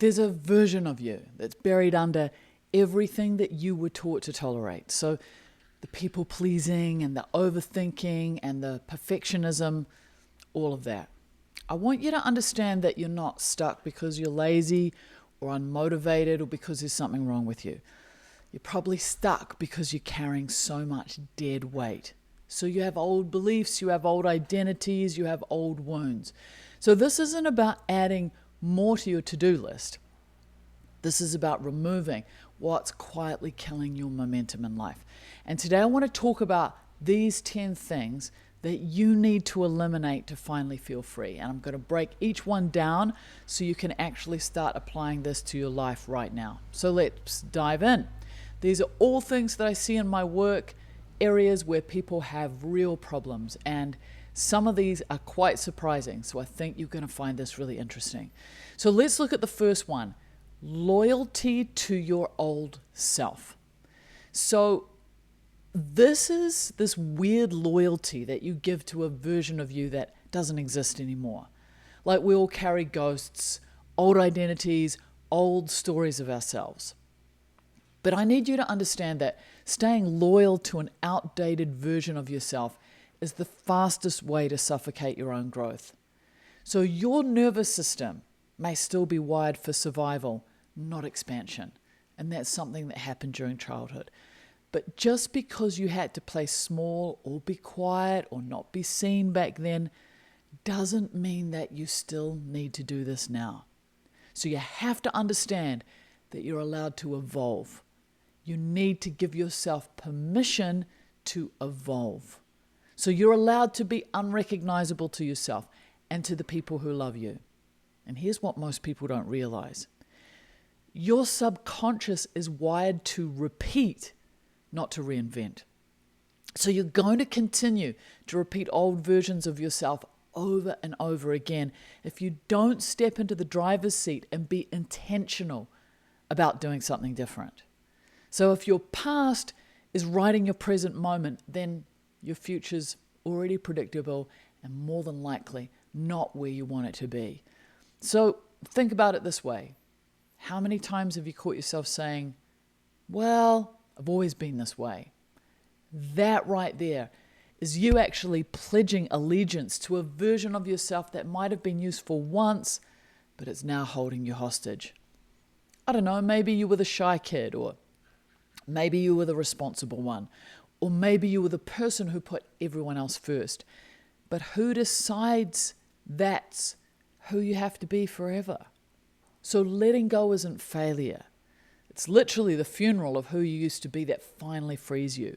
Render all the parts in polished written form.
There's a version of you that's buried under everything that you were taught to tolerate. So the people pleasing and the overthinking and the perfectionism, all of that. I want you to understand that you're not stuck because you're lazy or unmotivated or because there's something wrong with you. You're probably stuck because you're carrying so much dead weight. So you have old beliefs, you have old identities, you have old wounds. So this isn't about adding more to your to-do list. This is about removing what's quietly killing your momentum in life. And today I want to talk about these 10 things that you need to eliminate to finally feel free. And I'm going to break each one down so you can actually start applying this to your life right now. So let's dive in. These are all things that I see in my work, areas where people have real problems. And some of these are quite surprising. So I think you're going to find this really interesting. So let's look at the first one. Loyalty to your old self. So this is this weird loyalty that you give to a version of you that doesn't exist anymore. Like we all carry ghosts, old identities, old stories of ourselves. But I need you to understand that staying loyal to an outdated version of yourself is the fastest way to suffocate your own growth. So your nervous system may still be wired for survival, not expansion. And that's something that happened during childhood. But just because you had to play small or be quiet or not be seen back then doesn't mean that you still need to do this now. So you have to understand that you're allowed to evolve. You need to give yourself permission to evolve. So you're allowed to be unrecognizable to yourself and to the people who love you. And here's what most people don't realize. Your subconscious is wired to repeat, not to reinvent. So you're going to continue to repeat old versions of yourself over and over again if you don't step into the driver's seat and be intentional about doing something different. So if your past is writing your present moment, then your future's already predictable and more than likely not where you want it to be. So think about it this way. How many times have you caught yourself saying, well, I've always been this way? That right there is you actually pledging allegiance to a version of yourself that might have been useful once, but it's now holding you hostage. I don't know, maybe you were the shy kid, or maybe you were the responsible one, or maybe you were the person who put everyone else first. But who decides that's who you have to be forever? So letting go isn't failure. It's literally the funeral of who you used to be that finally frees you.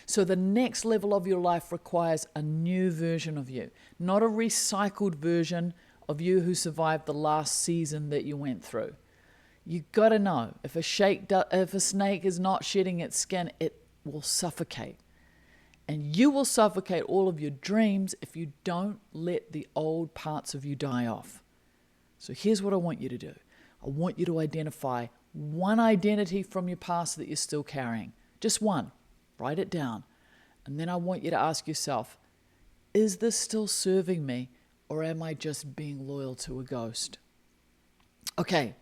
So the next level of your life requires a new version of you, not a recycled version of you who survived the last season that you went through. You got to know, if a snake is not shedding its skin, it will suffocate. And you will suffocate all of your dreams if you don't let the old parts of you die off. So here's what I want you to do. I want you to identify one identity from your past that you're still carrying. Just one. Write it down. And then I want you to ask yourself, is this still serving me, or am I just being loyal to a ghost? Okay,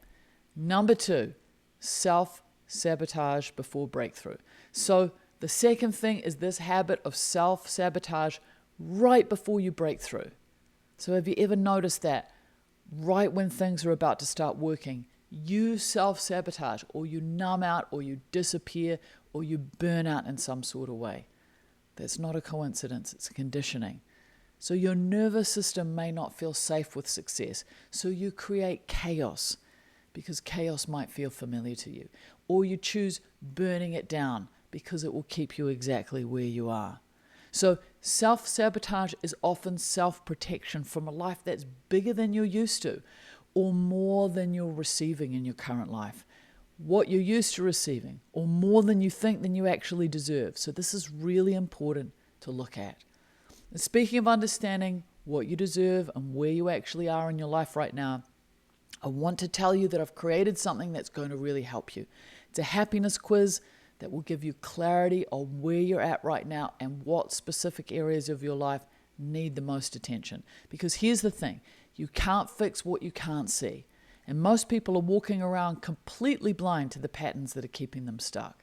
number 2, self-sabotage before breakthrough. So the second thing is this habit of self-sabotage right before you break through. So have you ever noticed that right when things are about to start working, you self-sabotage, or you numb out, or you disappear, or you burn out in some sort of way? That's not a coincidence, it's a conditioning. So your nervous system may not feel safe with success, so you create chaos, because chaos might feel familiar to you. Or you choose burning it down, because it will keep you exactly where you are. So self-sabotage is often self-protection from a life that's bigger than you're used to, or more than you're receiving in your current life. What you're used to receiving, or more than you think than you actually deserve. So this is really important to look at. And speaking of understanding what you deserve and where you actually are in your life right now, I want to tell you that I've created something that's going to really help you. It's a happiness quiz that will give you clarity on where you're at right now and what specific areas of your life need the most attention. Because here's the thing, you can't fix what you can't see. And most people are walking around completely blind to the patterns that are keeping them stuck.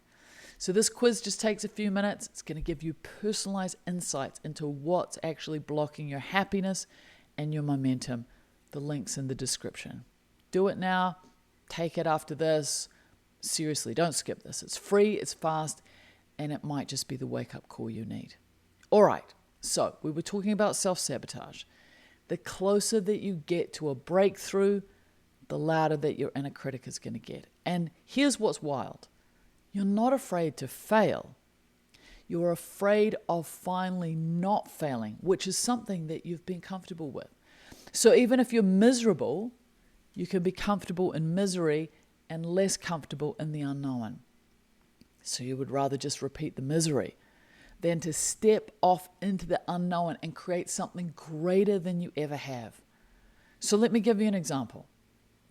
So this quiz just takes a few minutes. It's going to give you personalized insights into what's actually blocking your happiness and your momentum. The link's in the description. Do it now. Take it after this. Seriously, don't skip this. It's free, it's fast, and it might just be the wake-up call you need. All right, so we were talking about self-sabotage. The closer that you get to a breakthrough, the louder that your inner critic is going to get. And here's what's wild. You're not afraid to fail. You're afraid of finally not failing, which is something that you've been comfortable with. So even if you're miserable, you can be comfortable in misery and less comfortable in the unknown. So you would rather just repeat the misery than to step off into the unknown and create something greater than you ever have. So let me give you an example.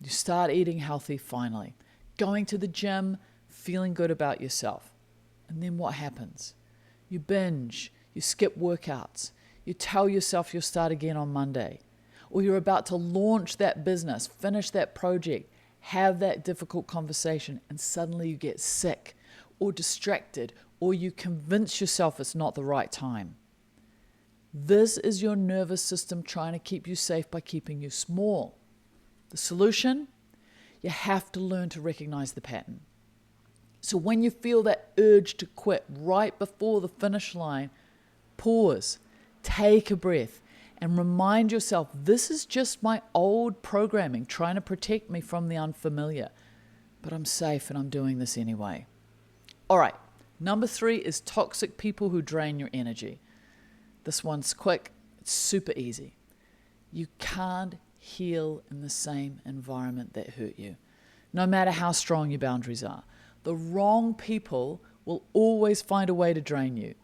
You start eating healthy finally, going to the gym, feeling good about yourself. And then what happens? You binge, you skip workouts, you tell yourself you'll start again on Monday, or you're about to launch that business, finish that project, have that difficult conversation, and suddenly you get sick or distracted, or you convince yourself it's not the right time. This is your nervous system trying to keep you safe by keeping you small. The solution? You have to learn to recognize the pattern. So when you feel that urge to quit right before the finish line, pause, take a breath, and remind yourself, this is just my old programming trying to protect me from the unfamiliar. But I'm safe and I'm doing this anyway. All right, number 3 is toxic people who drain your energy. This one's quick, it's super easy. You can't heal in the same environment that hurt you, no matter how strong your boundaries are. The wrong people will always find a way to drain you.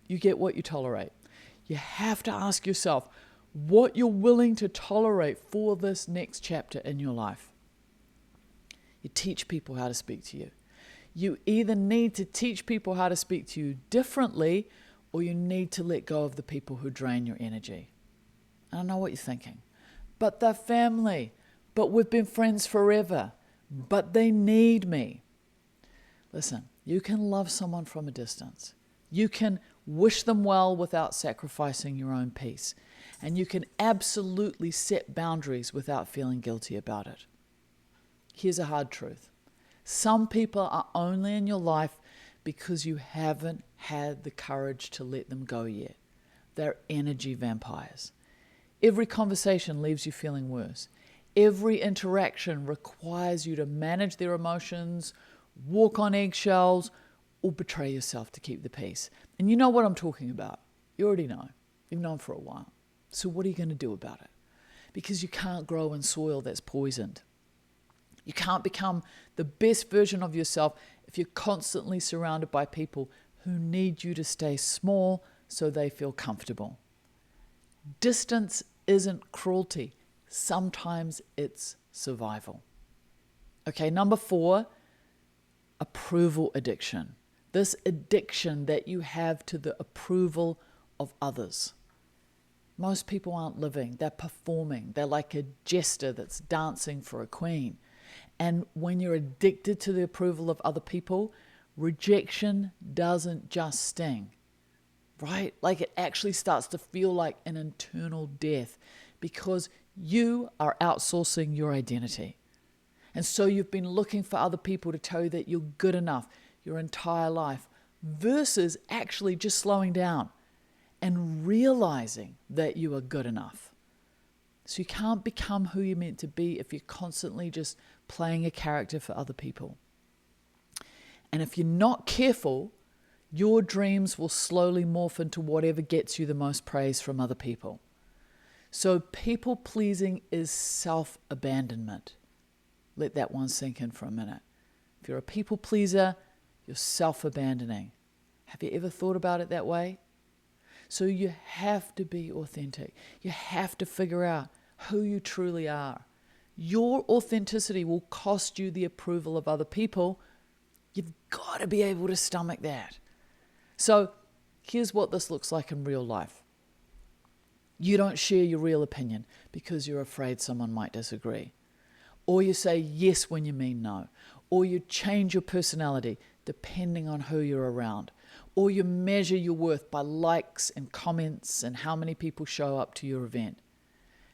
You get what you tolerate. You have to ask yourself what you're willing to tolerate for this next chapter in your life. You teach people how to speak to you. You either need to teach people how to speak to you differently, or you need to let go of the people who drain your energy. I don't know what you're thinking. But they're family. But we've been friends forever. But they need me. Listen, you can love someone from a distance. You can wish them well without sacrificing your own peace. And you can absolutely set boundaries without feeling guilty about it. Here's a hard truth. Some people are only in your life because you haven't had the courage to let them go yet. They're energy vampires. Every conversation leaves you feeling worse. Every interaction requires you to manage their emotions, walk on eggshells, or betray yourself to keep the peace. And you know what I'm talking about. You already know. You've known for a while. So what are you going to do about it? Because you can't grow in soil that's poisoned. You can't become the best version of yourself if you're constantly surrounded by people who need you to stay small so they feel comfortable. Distance isn't cruelty. Sometimes it's survival. Okay, number 4, approval addiction. This addiction that you have to the approval of others. Most people aren't living, they're performing. They're like a jester that's dancing for a queen. And when you're addicted to the approval of other people, rejection doesn't just sting, right? Like it actually starts to feel like an internal death because you are outsourcing your identity. And so you've been looking for other people to tell you that you're good enough your entire life versus actually just slowing down and realizing that you are good enough. So you can't become who you're meant to be if you're constantly just playing a character for other people. And if you're not careful, your dreams will slowly morph into whatever gets you the most praise from other people. So people pleasing is self-abandonment. Let that one sink in for a minute. If you're a people pleaser, you're self-abandoning. Have you ever thought about it that way? So you have to be authentic. You have to figure out who you truly are. Your authenticity will cost you the approval of other people. You've got to be able to stomach that. So here's what this looks like in real life. You don't share your real opinion because you're afraid someone might disagree. or you say yes when you mean no, or you change your personality depending on who you're around, or you measure your worth by likes and comments and how many people show up to your event.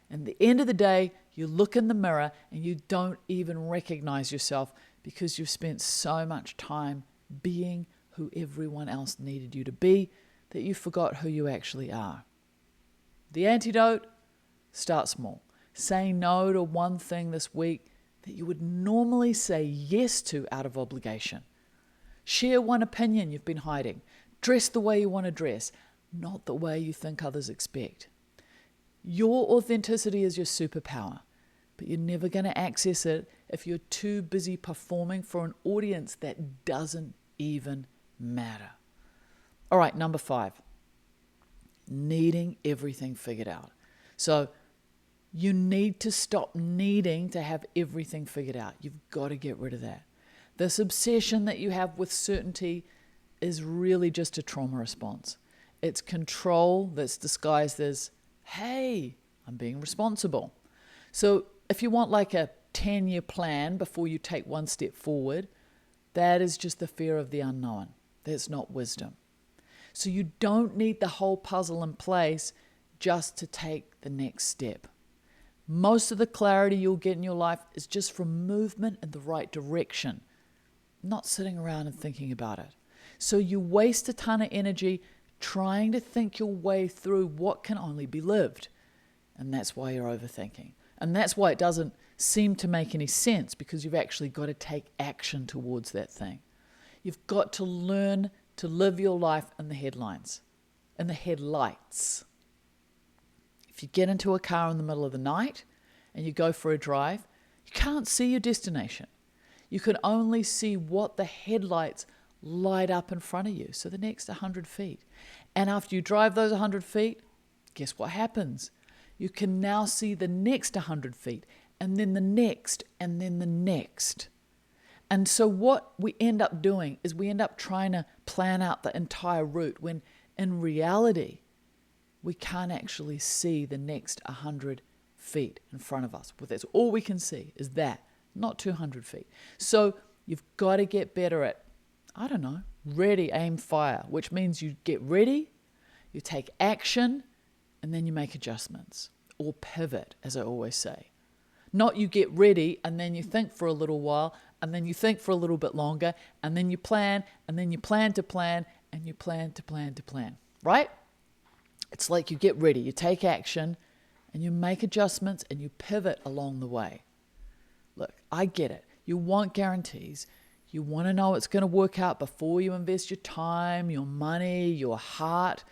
And at the end of the day, you look in the mirror and you don't even recognize yourself because you've spent so much time being who everyone else needed you to be that you forgot who you actually are. The antidote: start small. Say no to one thing this week that you would normally say yes to out of obligation. Share one opinion you've been hiding. Dress the way you want to dress, not the way you think others expect. Your authenticity is your superpower, but you're never going to access it if you're too busy performing for an audience that doesn't even matter. All right, number 5, needing everything figured out. So you need to stop needing to have everything figured out. You've got to get rid of that. This obsession that you have with certainty is really just a trauma response. It's control that's disguised as, hey, I'm being responsible. So if you want like a 10-year plan before you take one step forward, that is just the fear of the unknown. That's not wisdom. So you don't need the whole puzzle in place just to take the next step. Most of the clarity you'll get in your life is just from movement in the right direction, not sitting around and thinking about it. So you waste a ton of energy trying to think your way through what can only be lived. And that's why you're overthinking. And that's why it doesn't seem to make any sense, because you've actually got to take action towards that thing. You've got to learn to live your life in the headlights. If you get into a car in the middle of the night and you go for a drive, you can't see your destination. You can only see what the headlights light up in front of you, so the next 100 feet. And after you drive those 100 feet, guess what happens? You can now see the next 100 feet, and then the next, and then the next. And so what we end up doing is we end up trying to plan out the entire route when in reality, we can't actually see the next 100 feet in front of us. But that's all we can see is that, not 200 feet. So you've got to get better at, ready, aim, fire, which means you get ready, you take action, and then you make adjustments or pivot, as I always say. Not you get ready and then you think for a little while and then you think for a little bit longer and then you plan and then you plan to plan and you plan to plan to plan, right? It's like you get ready, you take action and you make adjustments and you pivot along the way. Look, I get it. You want guarantees. You want to know it's going to work out before you invest your time, your money, your heart.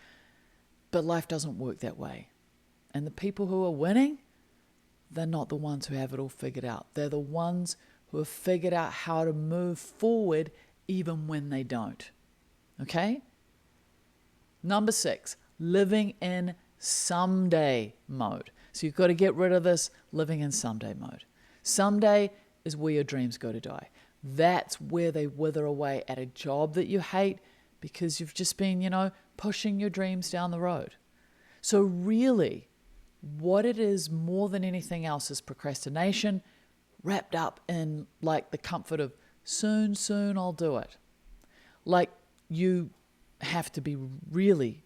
But life doesn't work that way. And the people who are winning, they're not the ones who have it all figured out. They're the ones who have figured out how to move forward even when they don't. Okay? Number 6, living in someday mode. So you've got to get rid of this living in someday mode. Someday is where your dreams go to die. That's where they wither away at a job that you hate because you've just been, pushing your dreams down the road. So really, what it is more than anything else is procrastination wrapped up in like the comfort of soon I'll do it. Like you have to really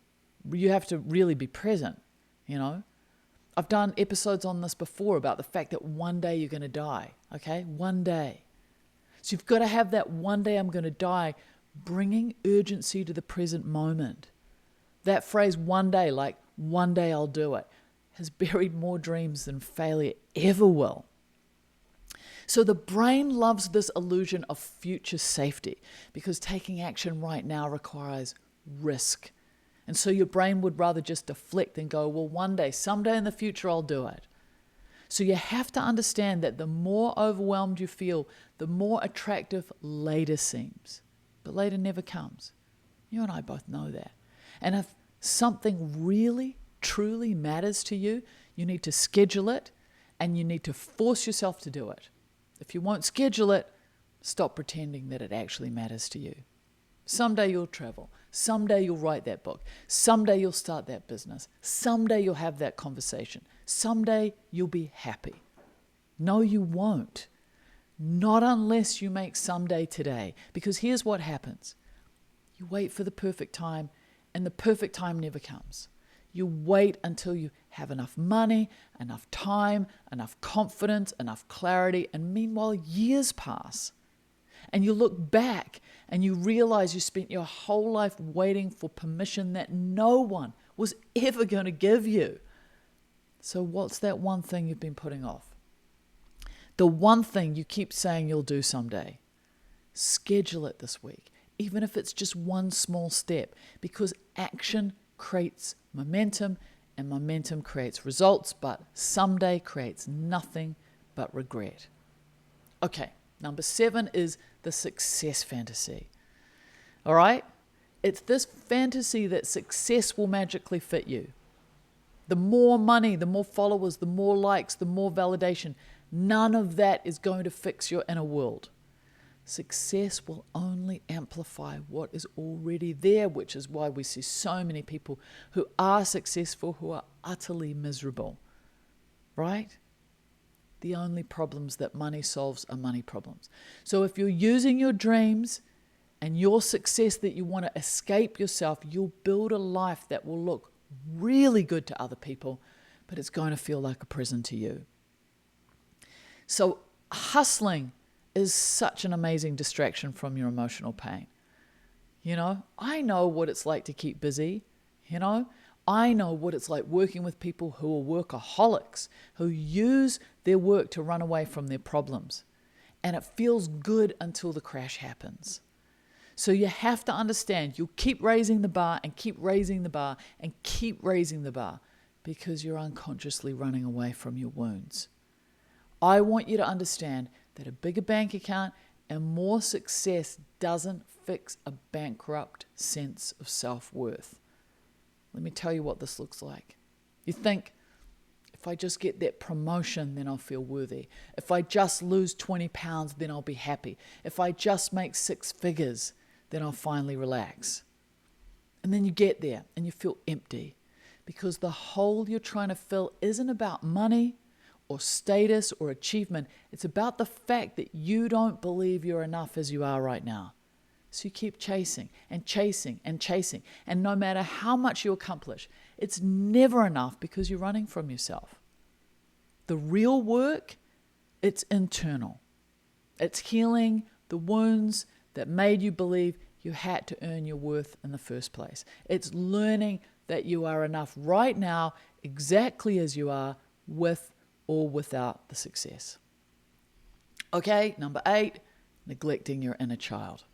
be present, I've done episodes on this before about the fact that one day you're going to die, okay? One day. So you've got to have that one day I'm going to die, bringing urgency to the present moment. That phrase, one day, like one day I'll do it, has buried more dreams than failure ever will. So the brain loves this illusion of future safety because taking action right now requires risk. And so your brain would rather just deflect and go, well, one day, someday in the future, I'll do it. So you have to understand that the more overwhelmed you feel, the more attractive later seems. But later never comes. You and I both know that. And if something really, truly matters to you, you need to schedule it and you need to force yourself to do it. If you won't schedule it, stop pretending that it actually matters to you. Someday you'll travel. Someday you'll write that book. Someday you'll start that business. Someday you'll have that conversation. Someday you'll be happy. No, you won't. Not unless you make someday today. Because here's what happens. You wait for the perfect time, and the perfect time never comes. You wait until you have enough money, enough time, enough confidence, enough clarity, and meanwhile years pass. And you look back and you realize you spent your whole life waiting for permission that no one was ever going to give you. So what's that one thing you've been putting off? The one thing you keep saying you'll do someday. Schedule it this week, even if it's just one small step, because action creates momentum, and momentum creates results, but someday creates nothing but regret. Okay, number 7 is the success fantasy. All right? It's this fantasy that success will magically fit you. The more money, the more followers, the more likes, the more validation. None of that is going to fix your inner world. Success will only amplify what is already there, which is why we see so many people who are successful who are utterly miserable, right? The only problems that money solves are money problems. So if you're using your dreams and your success that you want to escape yourself, you'll build a life that will look really good to other people, but it's going to feel like a prison to you. So hustling is such an amazing distraction from your emotional pain. I know what it's like to keep busy. I know what it's like working with people who are workaholics, who use their work to run away from their problems. And it feels good until the crash happens. So you have to understand, you'll keep raising the bar and keep raising the bar and keep raising the bar because you're unconsciously running away from your wounds. I want you to understand that a bigger bank account and more success doesn't fix a bankrupt sense of self-worth. Let me tell you what this looks like. You think, if I just get that promotion, then I'll feel worthy. If I just lose 20 pounds, then I'll be happy. If I just make 6 figures, then I'll finally relax. And then you get there and you feel empty because the hole you're trying to fill isn't about money or status or achievement. It's about the fact that you don't believe you're enough as you are right now. So you keep chasing and chasing and chasing. And no matter how much you accomplish, it's never enough because you're running from yourself. The real work, it's internal. It's healing the wounds that made you believe you had to earn your worth in the first place. It's learning that you are enough right now, exactly as you are, with or without the success. Okay, number 8, neglecting your inner child.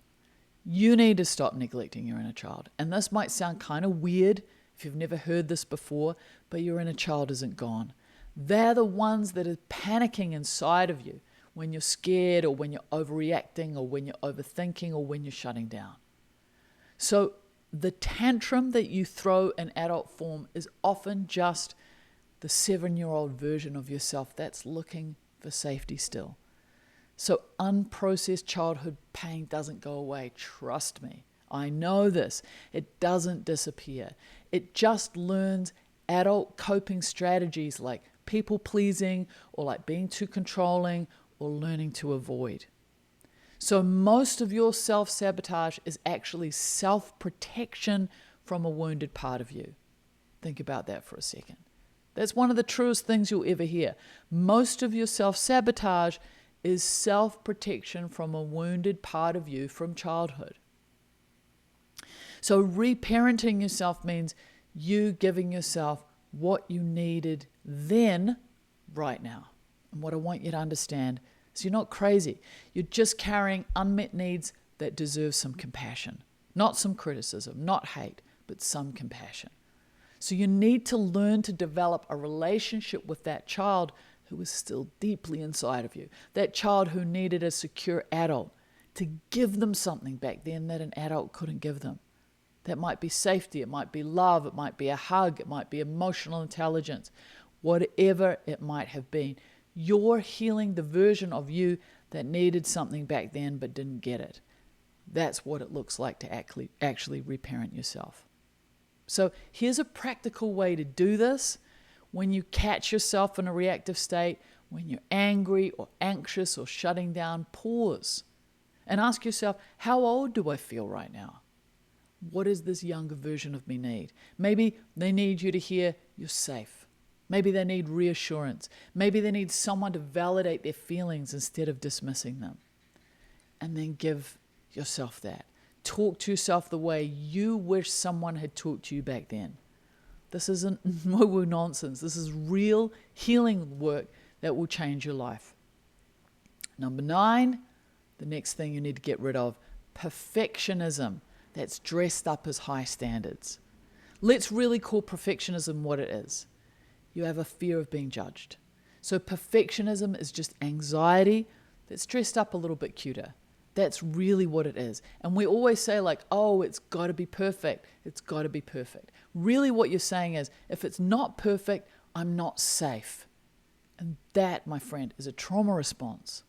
You need to stop neglecting your inner child. And this might sound kind of weird if you've never heard this before, but your inner child isn't gone. They're the ones that are panicking inside of you when you're scared or when you're overreacting or when you're overthinking or when you're shutting down. So the tantrum that you throw in adult form is often just the 7-year-old version of yourself that's looking for safety still. So unprocessed childhood pain doesn't go away. Trust me. I know this. It doesn't disappear. It just learns adult coping strategies like people pleasing or like being too controlling or learning to avoid. So most of your self-sabotage is actually self-protection from a wounded part of you. Think about that for a second. That's one of the truest things you'll ever hear. Most of your self-sabotage is self-protection from a wounded part of you from childhood. So reparenting yourself means you giving yourself what you needed then, right now. And what I want you to understand is you're not crazy. You're just carrying unmet needs that deserve some compassion. Not some criticism, not hate, but some compassion. So you need to learn to develop a relationship with that child who is still deeply inside of you. That child who needed a secure adult to give them something back then that an adult couldn't give them. That might be safety, it might be love, it might be a hug, it might be emotional intelligence, whatever it might have been. You're healing the version of you that needed something back then but didn't get it. That's what it looks like to actually reparent yourself. So here's a practical way to do this when you catch yourself in a reactive state, when you're angry or anxious or shutting down, pause and ask yourself, how old do I feel right now? What does this younger version of me need? Maybe they need you to hear you're safe. Maybe they need reassurance. Maybe they need someone to validate their feelings instead of dismissing them. And then give yourself that. Talk to yourself the way you wish someone had talked to you back then. This isn't woo-woo nonsense. This is real healing work that will change your life. Number 9, the next thing you need to get rid of, perfectionism that's dressed up as high standards. Let's really call perfectionism what it is. You have a fear of being judged. So perfectionism is just anxiety that's dressed up a little bit cuter. That's really what it is. And we always say like, oh, it's got to be perfect. It's got to be perfect. Really what you're saying is, if it's not perfect, I'm not safe. And that, my friend, is a trauma response.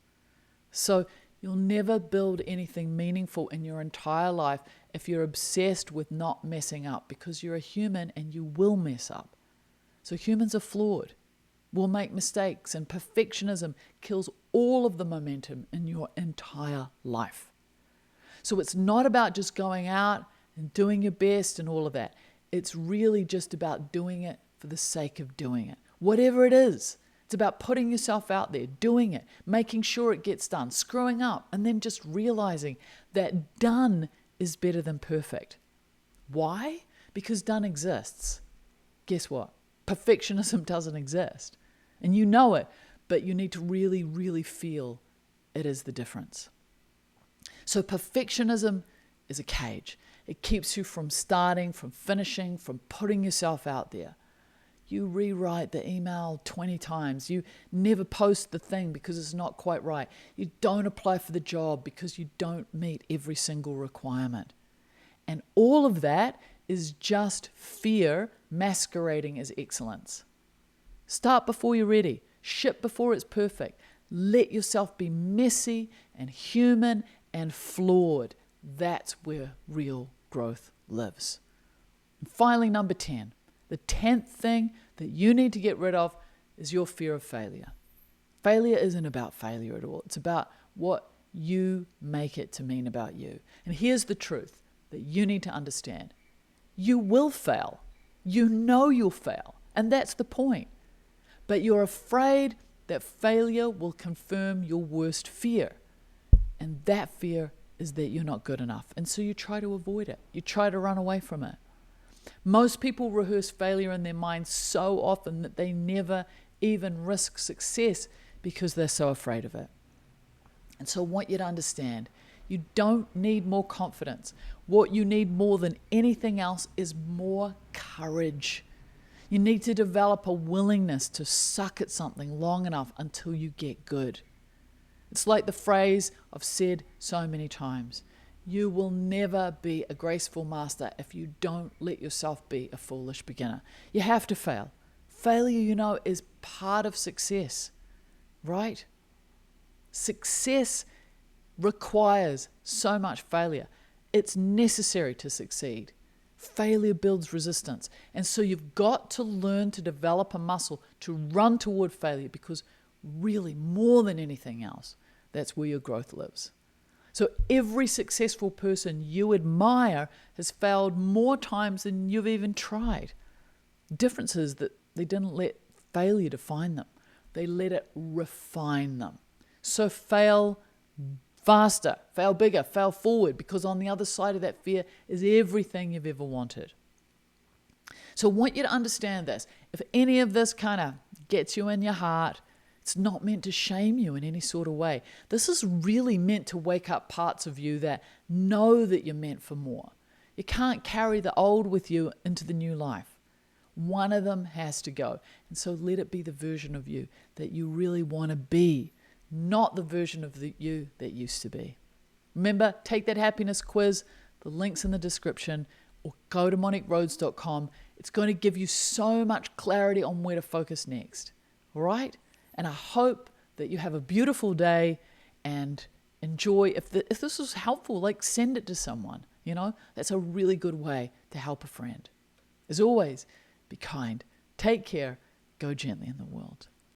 So you'll never build anything meaningful in your entire life if you're obsessed with not messing up, because you're a human and you will mess up. So humans are flawed. We'll make mistakes, and perfectionism kills all of the momentum in your entire life. So it's not about just going out and doing your best and all of that. It's really just about doing it for the sake of doing it. Whatever it is, it's about putting yourself out there, doing it, making sure it gets done, screwing up, and then just realizing that done is better than perfect. Why? Because done exists. Guess what? Perfectionism doesn't exist. And you know it, but you need to really, really feel it is the difference. So perfectionism is a cage. It keeps you from starting, from finishing, from putting yourself out there. You rewrite the email 20 times. You never post the thing because it's not quite right. You don't apply for the job because you don't meet every single requirement. And all of that is just fear masquerading as excellence. Start before you're ready. Ship before it's perfect. Let yourself be messy and human and flawed. That's where real growth lives. And finally, number 10. The 10th thing that you need to get rid of is your fear of failure. Failure isn't about failure at all. It's about what you make it to mean about you. And here's the truth that you need to understand. You will fail. You know you'll fail. And that's the point. But you're afraid that failure will confirm your worst fear. And that fear is that you're not good enough. And so you try to avoid it. You try to run away from it. Most people rehearse failure in their minds so often that they never even risk success because they're so afraid of it. And so I want you to understand, you don't need more confidence. What you need more than anything else is more courage. You need to develop a willingness to suck at something long enough until you get good. It's like the phrase I've said so many times. You will never be a graceful master if you don't let yourself be a foolish beginner. You have to fail. Failure, is part of success, right? Success requires so much failure. It's necessary to succeed. Failure builds resistance. And so you've got to learn to develop a muscle to run toward failure, because really, more than anything else, that's where your growth lives. So every successful person you admire has failed more times than you've even tried. The difference is that they didn't let failure define them. They let it refine them. So fail faster, fail bigger, fail forward, because on the other side of that fear is everything you've ever wanted. So I want you to understand this. If any of this kind of gets you in your heart, it's not meant to shame you in any sort of way. This is really meant to wake up parts of you that know that you're meant for more. You can't carry the old with you into the new life. One of them has to go. And so let it be the version of you that you really want to be, not the version of you that used to be. Remember, take that happiness quiz. The link's in the description, or go to moniquerhodes.com. It's going to give you so much clarity on where to focus next. All right? And I hope that you have a beautiful day and enjoy. If this was helpful, send it to someone. That's a really good way to help a friend. As always, be kind, take care, go gently in the world.